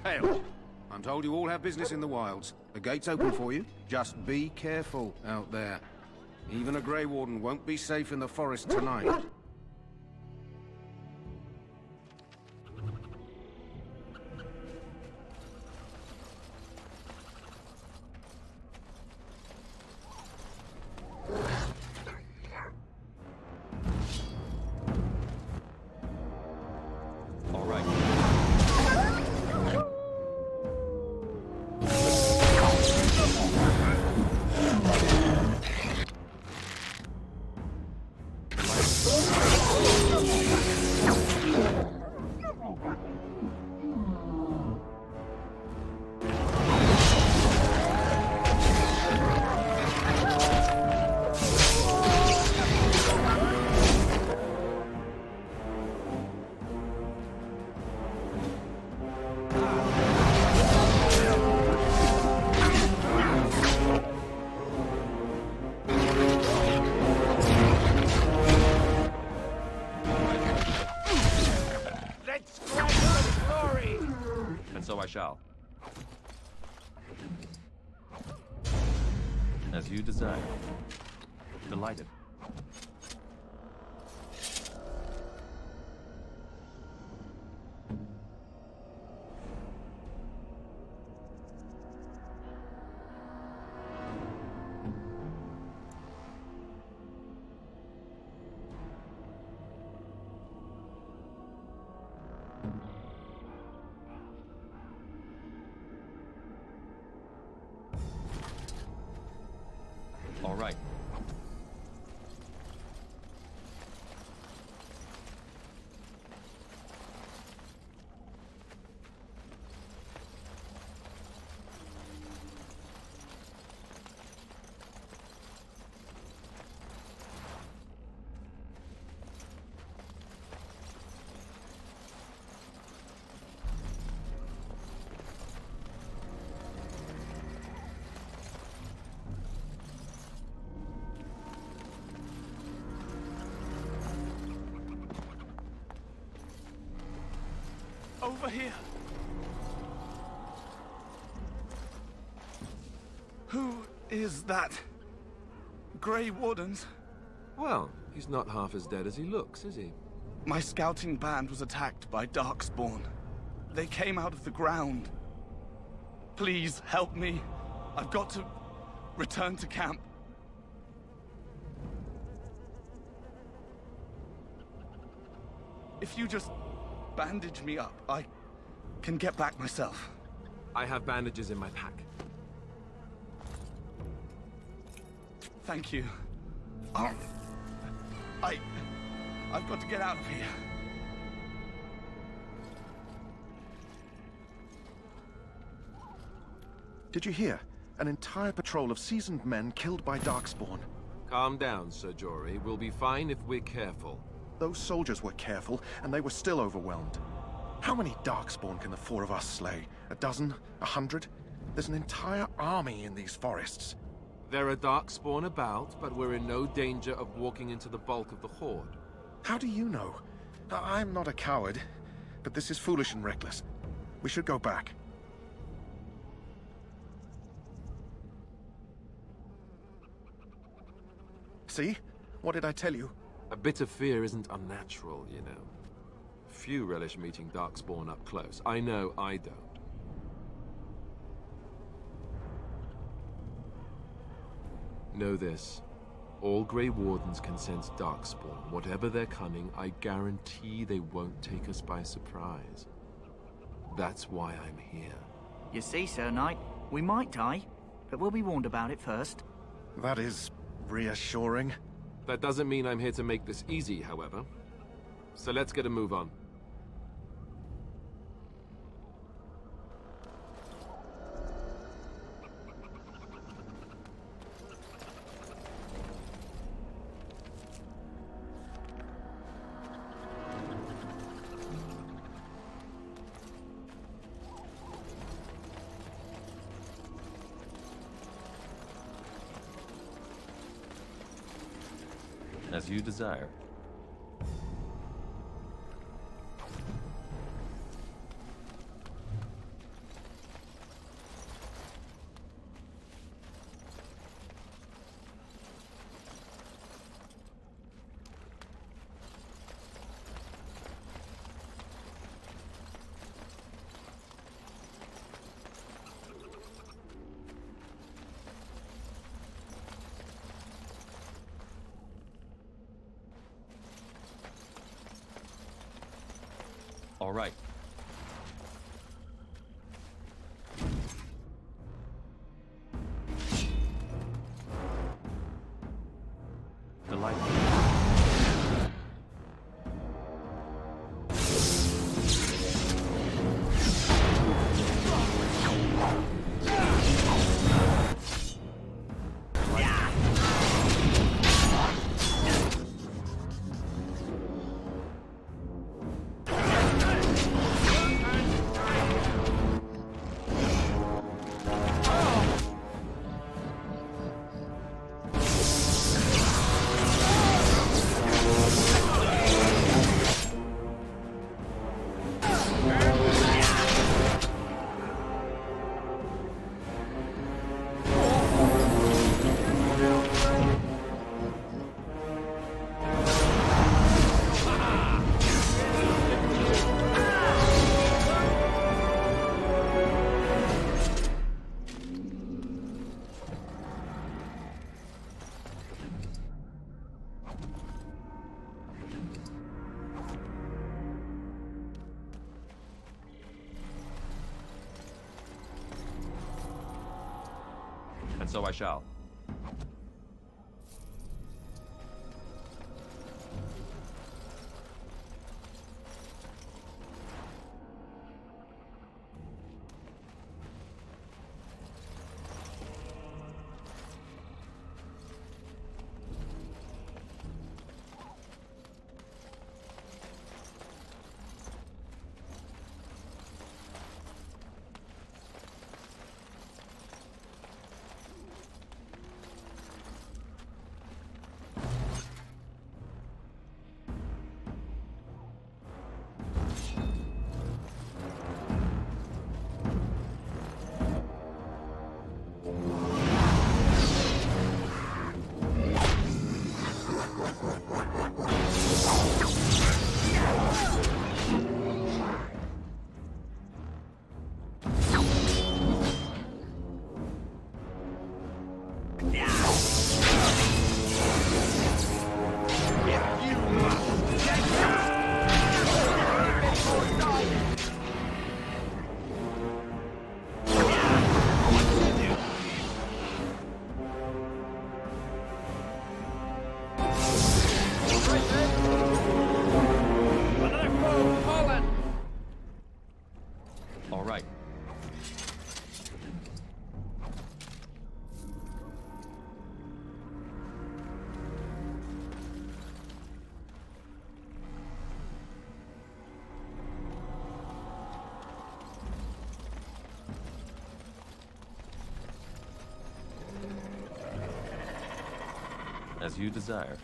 Hail. I'm told you all have business in the wilds. The gate's open for you. Just be careful out there. Even a Grey Warden won't be safe in the forest tonight. I shall. As you desire. Delighted. All right. Over here. Who is that? Grey Wardens? Well, he's not half as dead as he looks, is he? My scouting band was attacked by Darkspawn. They came out of the ground. Please help me. I've got to return to camp. If you just bandage me up, I can get back myself. I have bandages in my pack. Thank you. I've got to get out of here. Did you hear? An entire patrol of seasoned men killed by Darkspawn. Calm down, Sir Jory. We'll be fine if we're careful. Those soldiers were careful, and they were still overwhelmed. How many Darkspawn can the four of us slay? A dozen? 100? There's an entire army in these forests. There are Darkspawn about, but we're in no danger of walking into the bulk of the Horde. How do you know? I'm not a coward, but this is foolish and reckless. We should go back. See? What did I tell you? A bit of fear isn't unnatural, you know. Few relish meeting Darkspawn up close. I know I don't. Know this. All Grey Wardens can sense Darkspawn. Whatever their cunning, I guarantee they won't take us by surprise. That's why I'm here. You see, Sir Knight, we might die, but we'll be warned about it first. That is reassuring. That doesn't mean I'm here to make this easy, however. So let's get a move on. As you desire. All right. Delightful. And so I shall. All right. As you desire.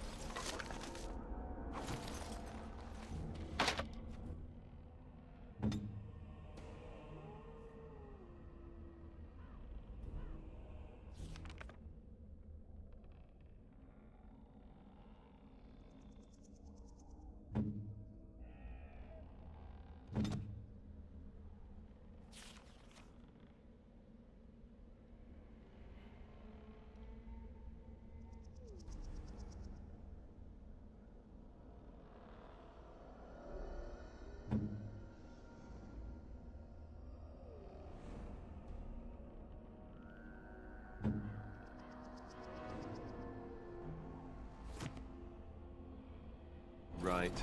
Right.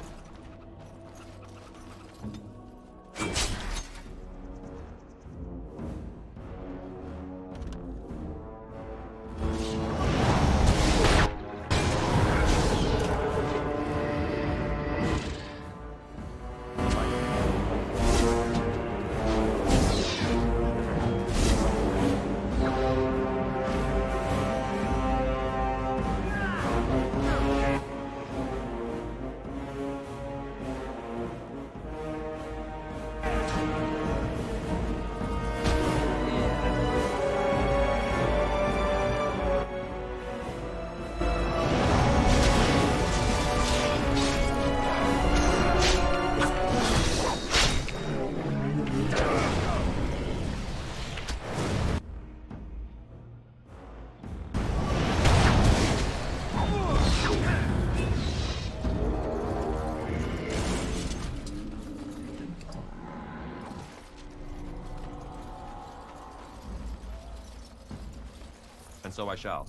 and so I shall.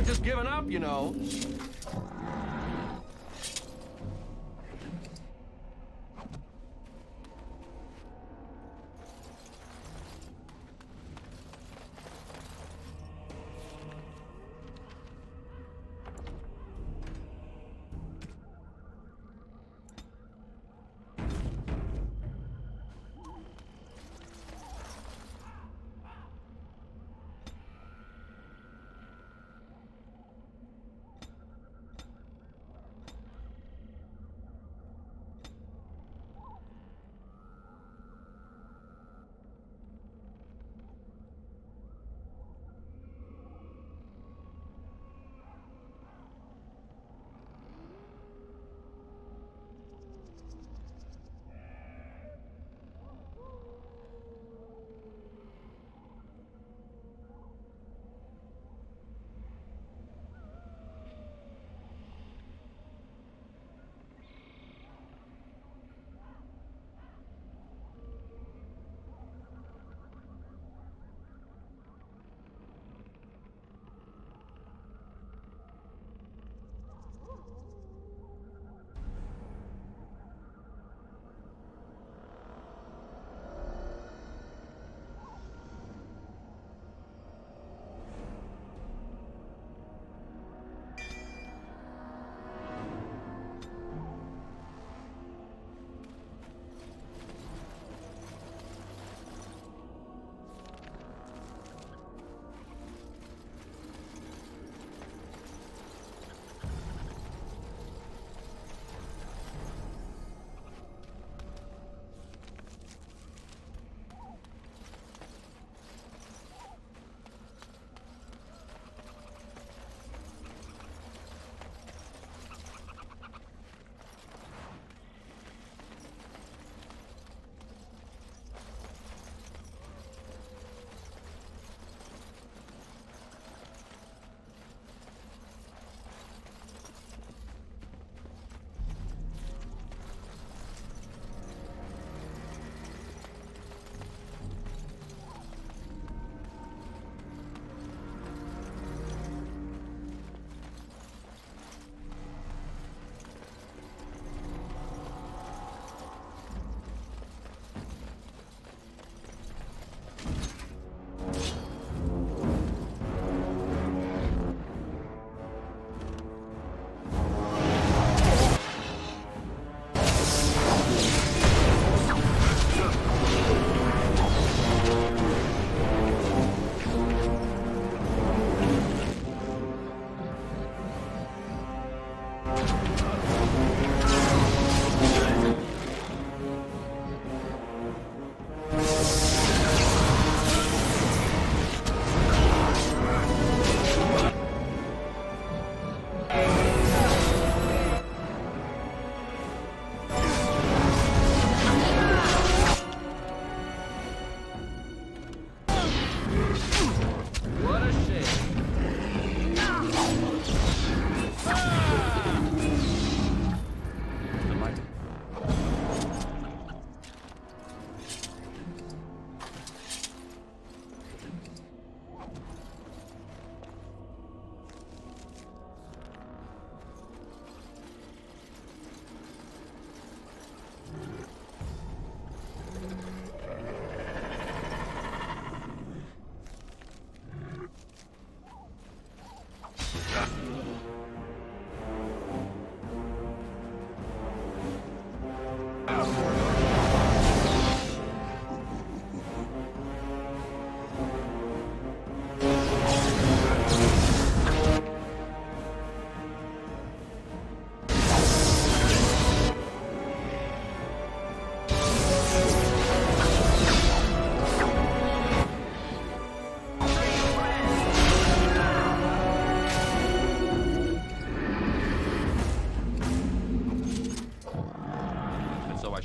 Just giving up, you know.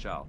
shall.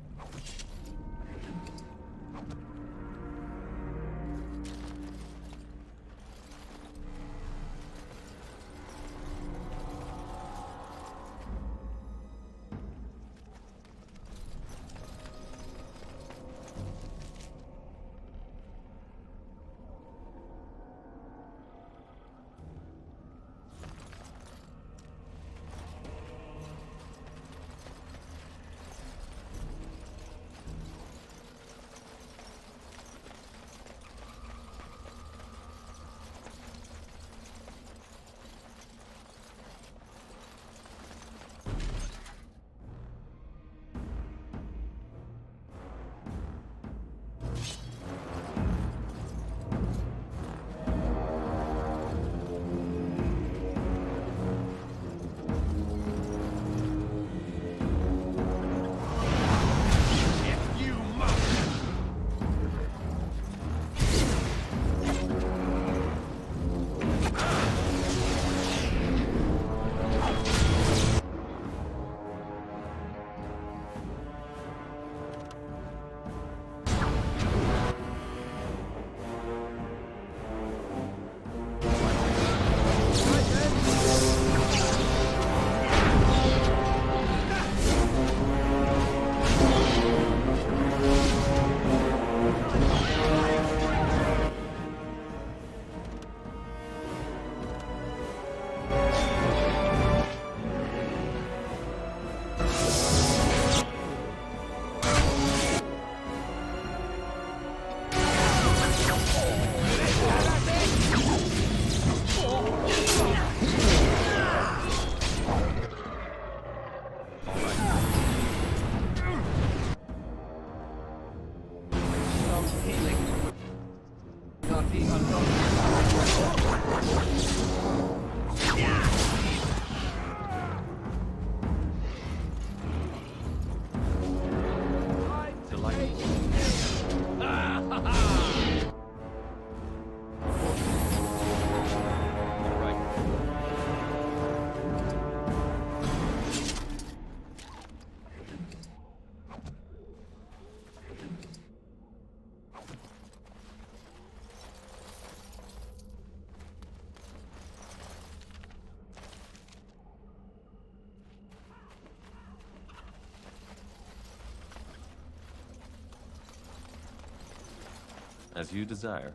As you desire.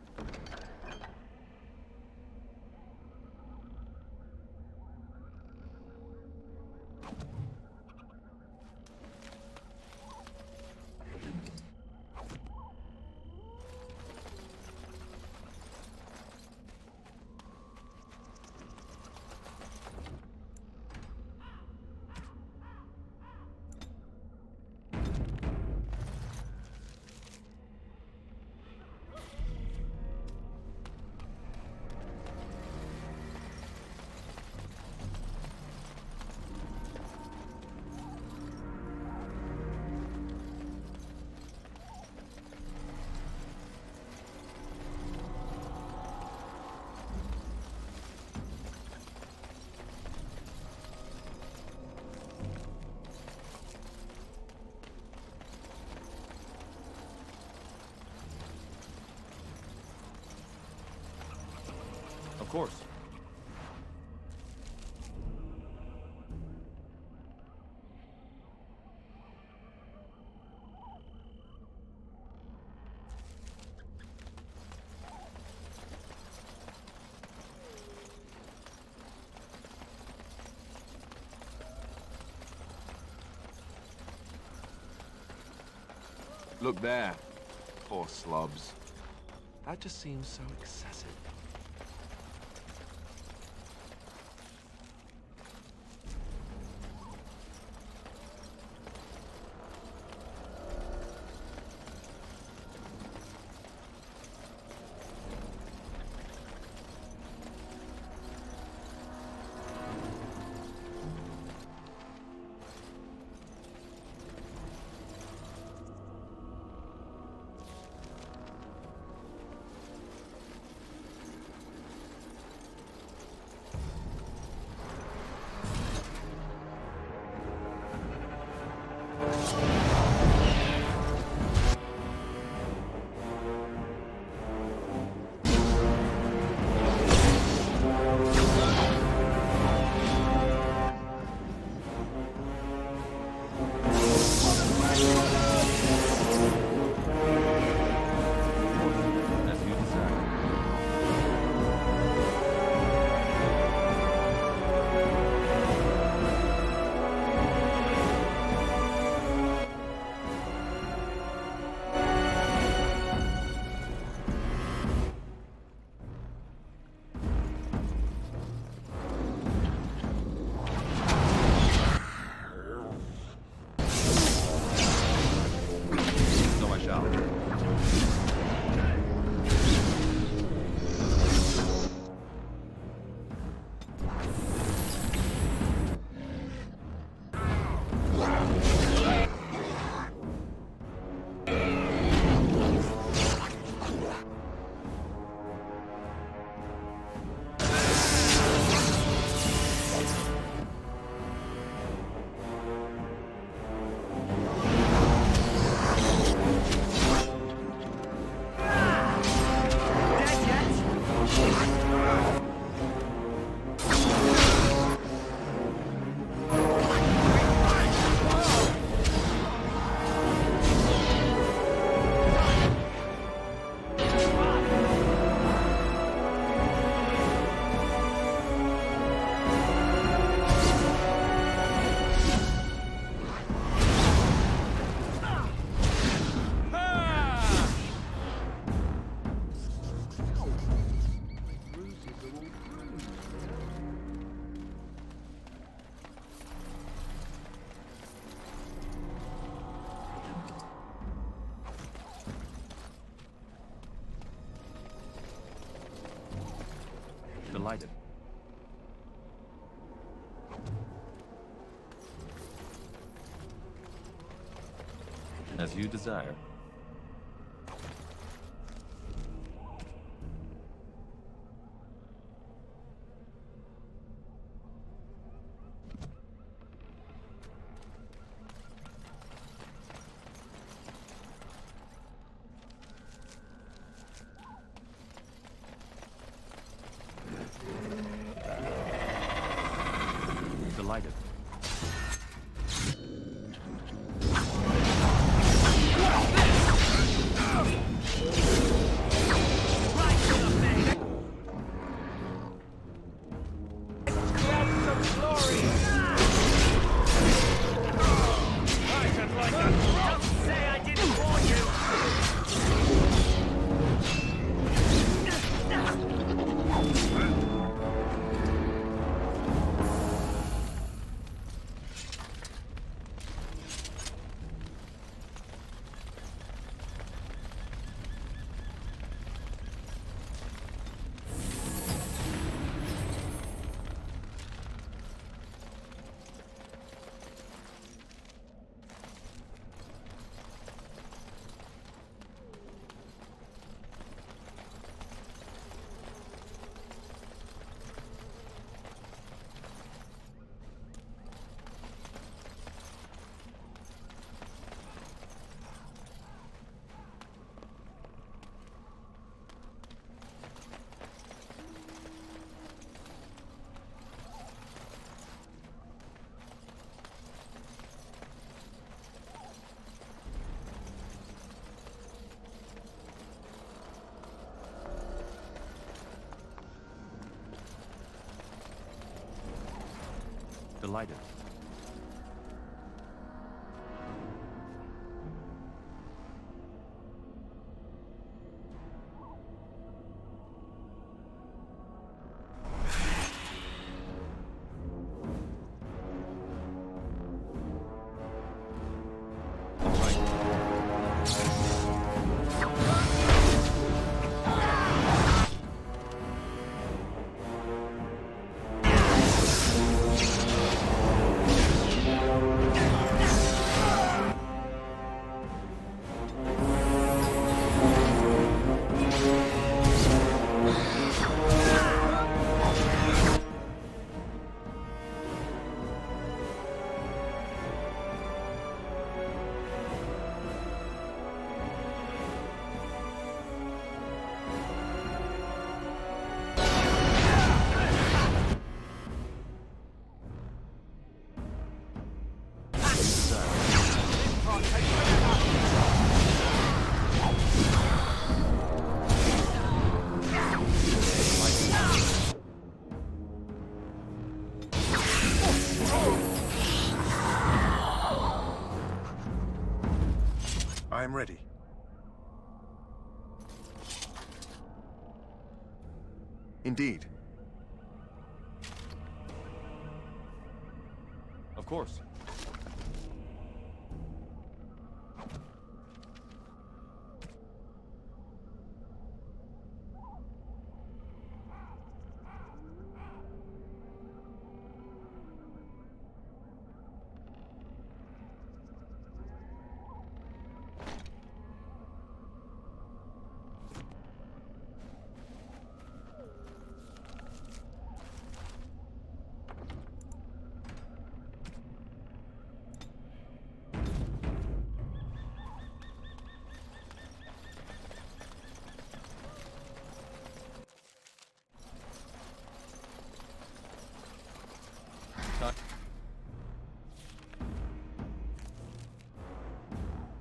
Of course. Look there. Poor slobs. That just seems so excessive. Delighted. As you desire. Delighted. Delighted. I am ready. Indeed. Of course.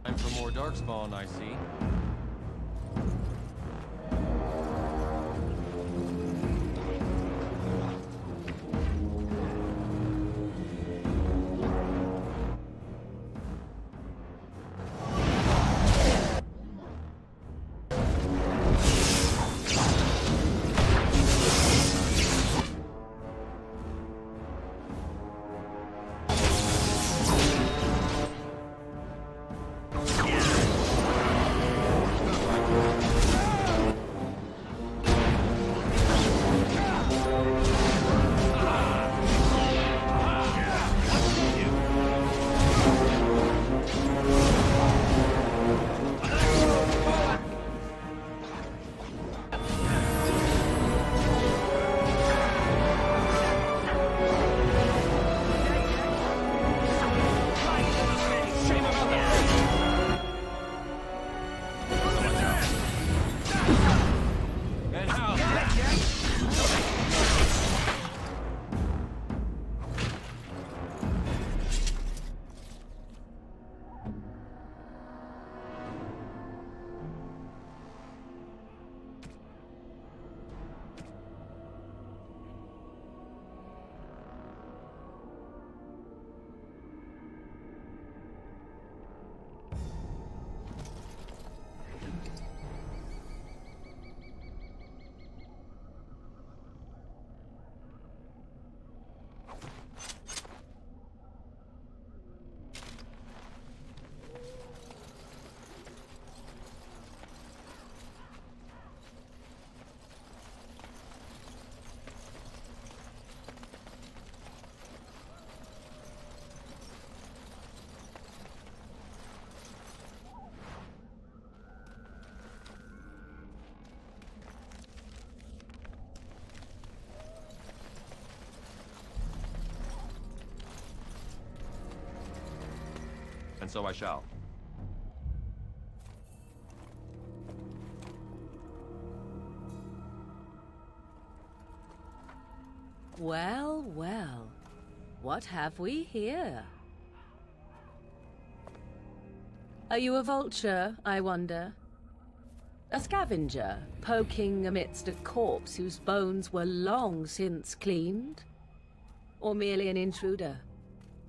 Time for more darkspawn, I see. and so I shall. Well, well. What have we here? Are you a vulture, I wonder? A scavenger, poking amidst a corpse whose bones were long since cleaned? Or merely an intruder,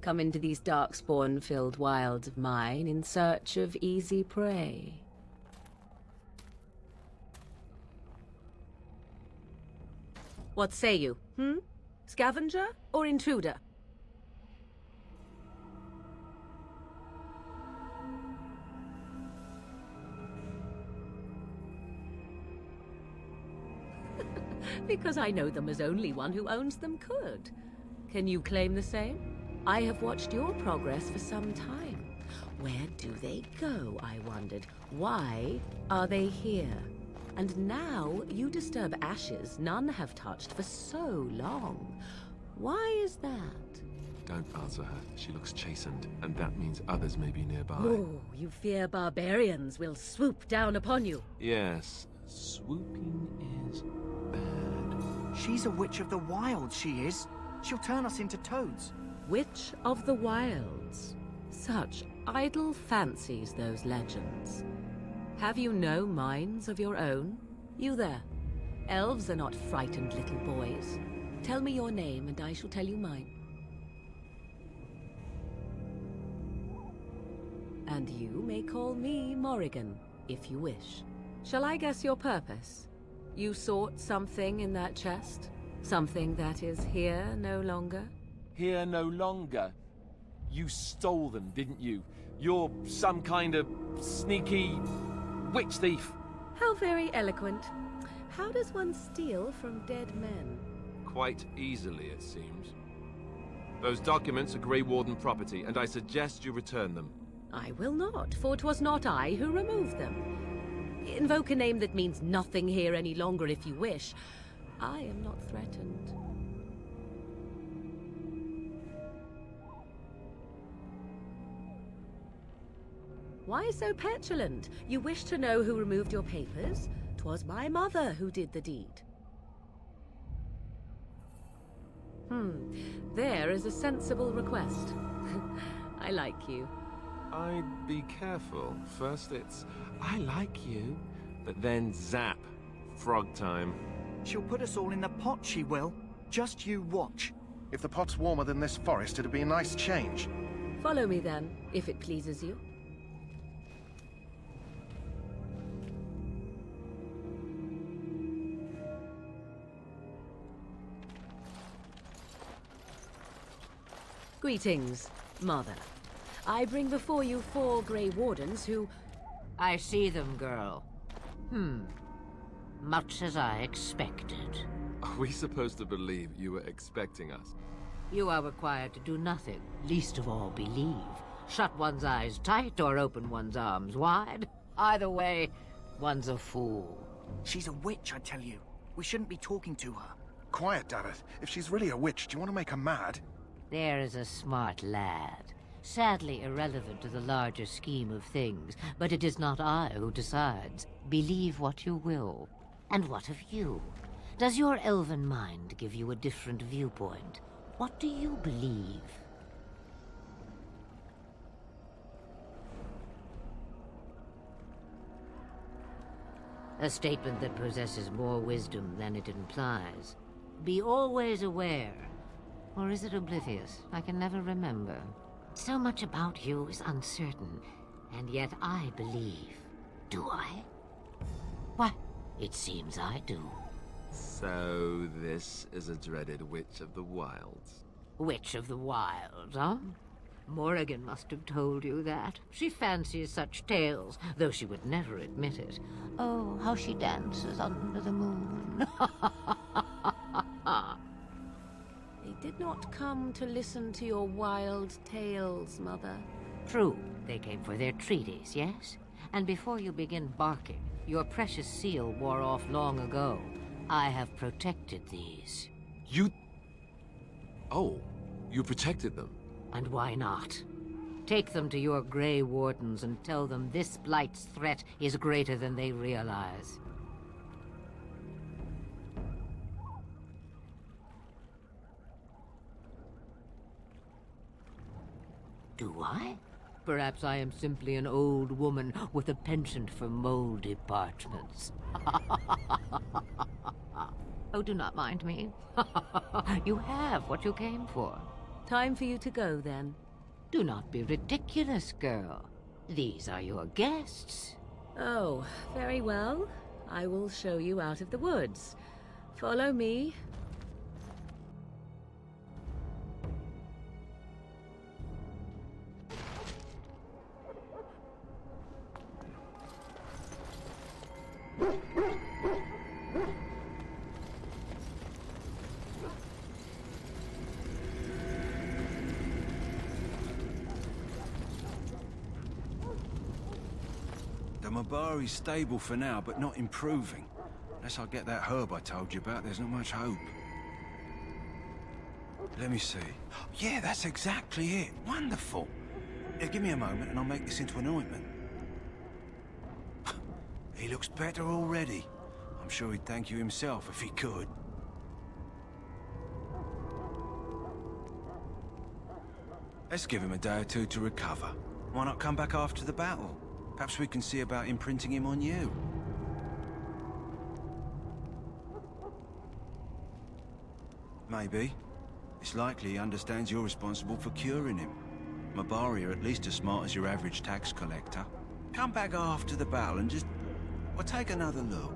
come into these darkspawn-filled wilds of mine in search of easy prey? What say you, Scavenger or intruder? Because I know them as only one who owns them could. Can you claim the same? I have watched your progress for some time. Where do they go, I wondered? Why are they here? And now you disturb ashes none have touched for so long. Why is that? Don't answer her. She looks chastened, and that means others may be nearby. Oh, you fear barbarians will swoop down upon you. Yes, swooping is bad. She's a witch of the wild, she is. She'll turn us into toads. Witch of the Wilds. Such idle fancies, those legends. Have you no minds of your own? You there. Elves are not frightened little boys. Tell me your name and I shall tell you mine. And you may call me Morrigan, if you wish. Shall I guess your purpose? You sought something in that chest? Something that is here no longer? Here no longer. You stole them, didn't you? You're some kind of sneaky witch thief. How very eloquent. How does one steal from dead men? Quite easily, it seems. Those documents are Grey Warden property, and I suggest you return them. I will not, for 'twas not I who removed them. Invoke a name that means nothing here any longer if you wish. I am not threatened. Why so petulant? You wish to know who removed your papers? 'Twas my mother who did the deed. There is a sensible request. I like you. I'd be careful. First it's, I like you, but then zap. Frog time. She'll put us all in the pot, she will. Just you watch. If the pot's warmer than this forest, it'd be a nice change. Follow me then, if it pleases you. Greetings, Mother. I bring before you 4 Grey Wardens who... I see them, girl. Much as I expected. Are we supposed to believe you were expecting us? You are required to do nothing, least of all believe. Shut one's eyes tight or open one's arms wide. Either way, one's a fool. She's a witch, I tell you. We shouldn't be talking to her. Quiet, Davith. If she's really a witch, do you want to make her mad? There is a smart lad. Sadly irrelevant to the larger scheme of things, but it is not I who decides. Believe what you will. And what of you? Does your elven mind give you a different viewpoint? What do you believe? A statement that possesses more wisdom than it implies. Be always aware. Or is it oblivious? I can never remember. So much about you is uncertain, and yet I believe. Do I? Why, it seems I do. So this is a dreaded witch of the wilds. Witch of the Wilds, huh? Morrigan must have told you that. She fancies such tales, though she would never admit it. Oh, how she dances under the moon. They did not come to listen to your wild tales, Mother. True, they came for their treaties, yes? And before you begin barking, your precious seal wore off long ago. I have protected these. You... Oh, you protected them. And why not? Take them to your Grey Wardens and tell them this Blight's threat is greater than they realize. Do I? Perhaps I am simply an old woman with a penchant for moldy parchments. Oh, do not mind me. You have what you came for. Time for you to go, then. Do not be ridiculous, girl. These are your guests. Oh, very well. I will show you out of the woods. Follow me. The Mabari's stable for now, but not improving. Unless I get that herb I told you about, there's not much hope. Let me see. Yeah, that's exactly it. Wonderful. Yeah, give me a moment and I'll make this into an ointment. He looks better already. I'm sure he'd thank you himself if he could. Let's give him a day or two to recover. Why not come back after the battle? Perhaps we can see about imprinting him on you. Maybe. It's likely he understands you're responsible for curing him. Mabari are at least as smart as your average tax collector. Come back after the battle and just... well, take another look.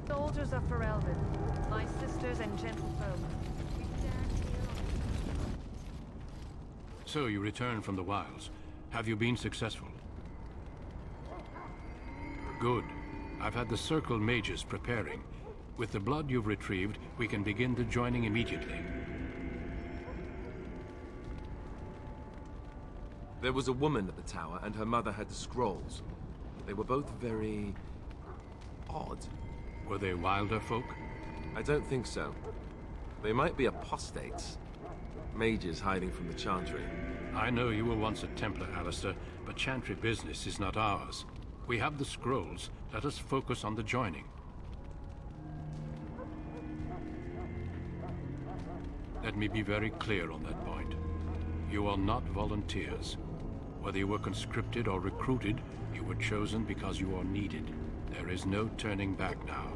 Soldiers of Ferelden, my sisters and gentlefolk. So you returned from the wilds. Have you been successful? Good. I've had the Circle mages preparing. With the blood you've retrieved, we can begin the joining immediately. There was a woman at the tower, and her mother had the scrolls. They were both very... odd. Were they wilder folk? I don't think so. They might be apostates. Mages hiding from the Chantry. I know you were once a Templar, Alistair, but Chantry business is not ours. We have the scrolls. Let us focus on the joining. Let me be very clear on that point. You are not volunteers. Whether you were conscripted or recruited, you were chosen because you are needed. There is no turning back now.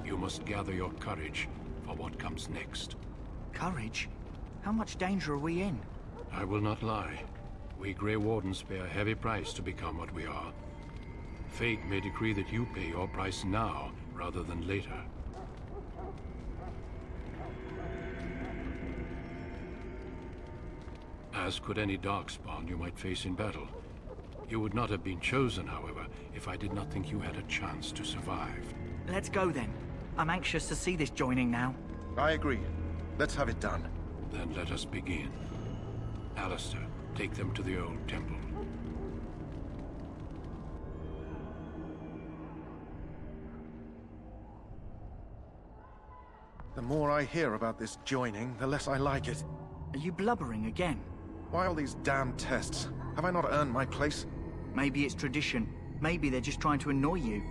You must gather your courage for what comes next. Courage? How much danger are we in? I will not lie. We Grey Wardens pay a heavy price to become what we are. Fate may decree that you pay your price now, rather than later. As could any darkspawn you might face in battle. You would not have been chosen, however, if I did not think you had a chance to survive. Let's go then. I'm anxious to see this joining now. I agree. Let's have it done. Then let us begin. Alistair, take them to the old temple. The more I hear about this joining, the less I like it. Are you blubbering again? Why all these damn tests? Have I not earned my place? Maybe it's tradition. Maybe they're just trying to annoy you.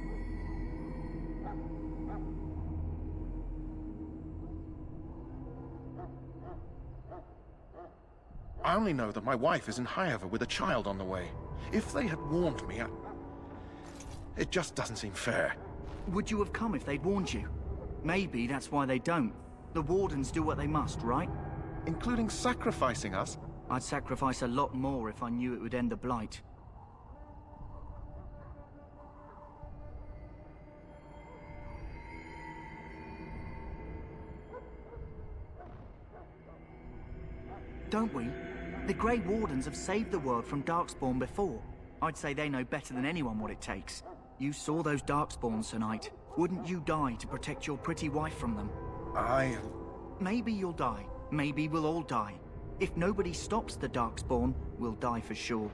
I only know that my wife is in Highover with a child on the way. If they had warned me, it just doesn't seem fair. Would you have come if they'd warned you? Maybe that's why they don't. The Wardens do what they must, right? Including sacrificing us? I'd sacrifice a lot more if I knew it would end the Blight. Don't we? The Grey Wardens have saved the world from Darkspawn before. I'd say they know better than anyone what it takes. You saw those Darkspawns tonight. Wouldn't you die to protect your pretty wife from them? Maybe you'll die. Maybe we'll all die. If nobody stops the Darkspawn, we'll die for sure.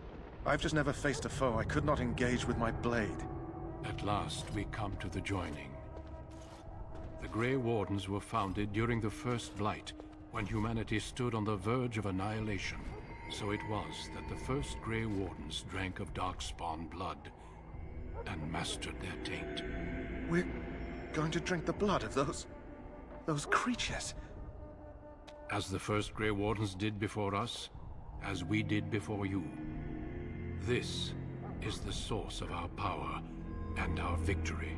I've just never faced a foe I could not engage with my blade. At last, we come to the joining. The Grey Wardens were founded during the First Blight, when humanity stood on the verge of annihilation. So it was that the first Grey Wardens drank of Darkspawn blood and mastered their taint. We're going to drink the blood of those creatures. As the first Grey Wardens did before us, as we did before you. This is the source of our power and our victory.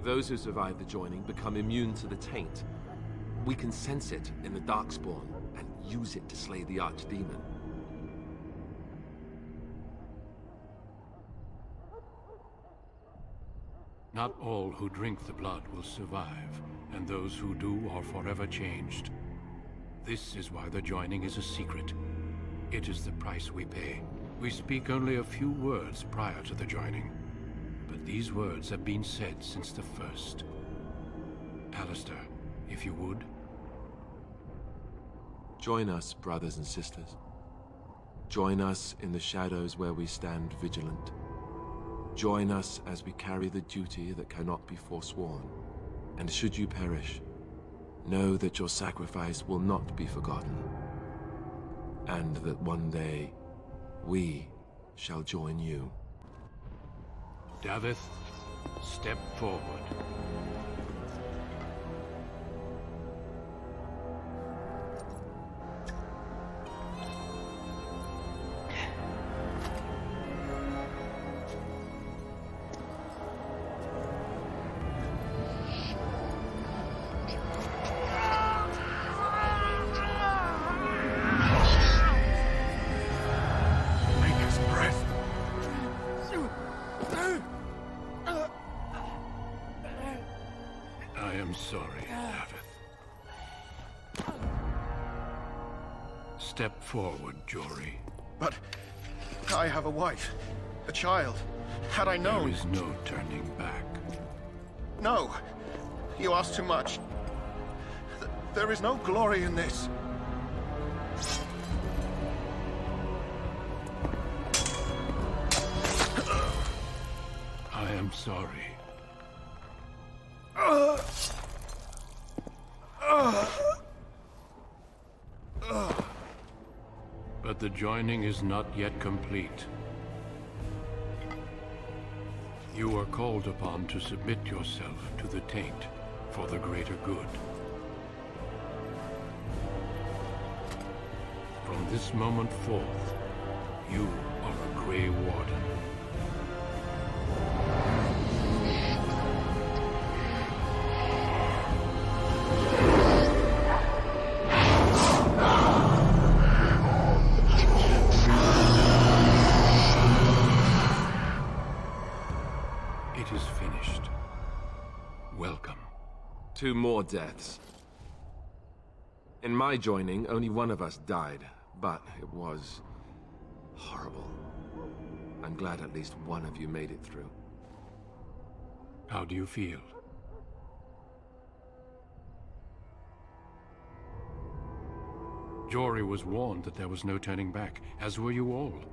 Those who survive the joining become immune to the taint. We can sense it in the Darkspawn and use it to slay the Archdemon. Not all who drink the blood will survive, and those who do are forever changed. This is why the joining is a secret. It is the price we pay. We speak only a few words prior to the joining, but these words have been said since the first. Alistair, if you would. Join us, brothers and sisters. Join us in the shadows where we stand vigilant. Join us as we carry the duty that cannot be forsworn. And should you perish, know that your sacrifice will not be forgotten. And that one day, we shall join you. Davith, step forward. Step forward, Jory. But I have a wife, a child. Had I known... There is no turning back. No! You ask too much. There is no glory in this. I am sorry. But the joining is not yet complete. You are called upon to submit yourself to the taint for the greater good. From this moment forth, you are a Grey Warden. It is finished. Welcome. 2 more deaths. In my joining, only one of us died, but it was horrible. I'm glad at least one of you made it through. How do you feel? Jory was warned that there was no turning back, as were you all.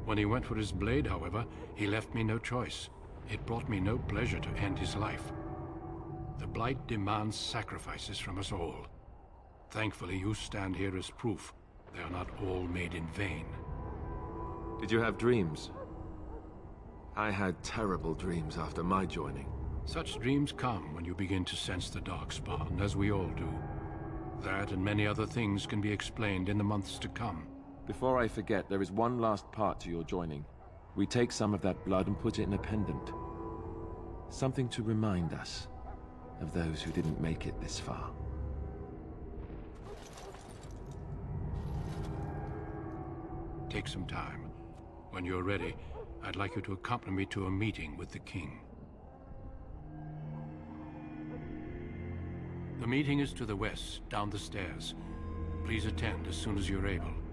When he went for his blade, however, he left me no choice. It brought me no pleasure to end his life. The Blight demands sacrifices from us all. Thankfully, you stand here as proof they are not all made in vain. Did you have dreams? I had terrible dreams after my joining. Such dreams come when you begin to sense the Darkspawn, as we all do. That and many other things can be explained in the months to come. Before I forget, there is one last part to your joining. We take some of that blood and put it in a pendant. Something to remind us of those who didn't make it this far. Take some time. When you're ready, I'd like you to accompany me to a meeting with the king. The meeting is to the west, down the stairs. Please attend as soon as you're able.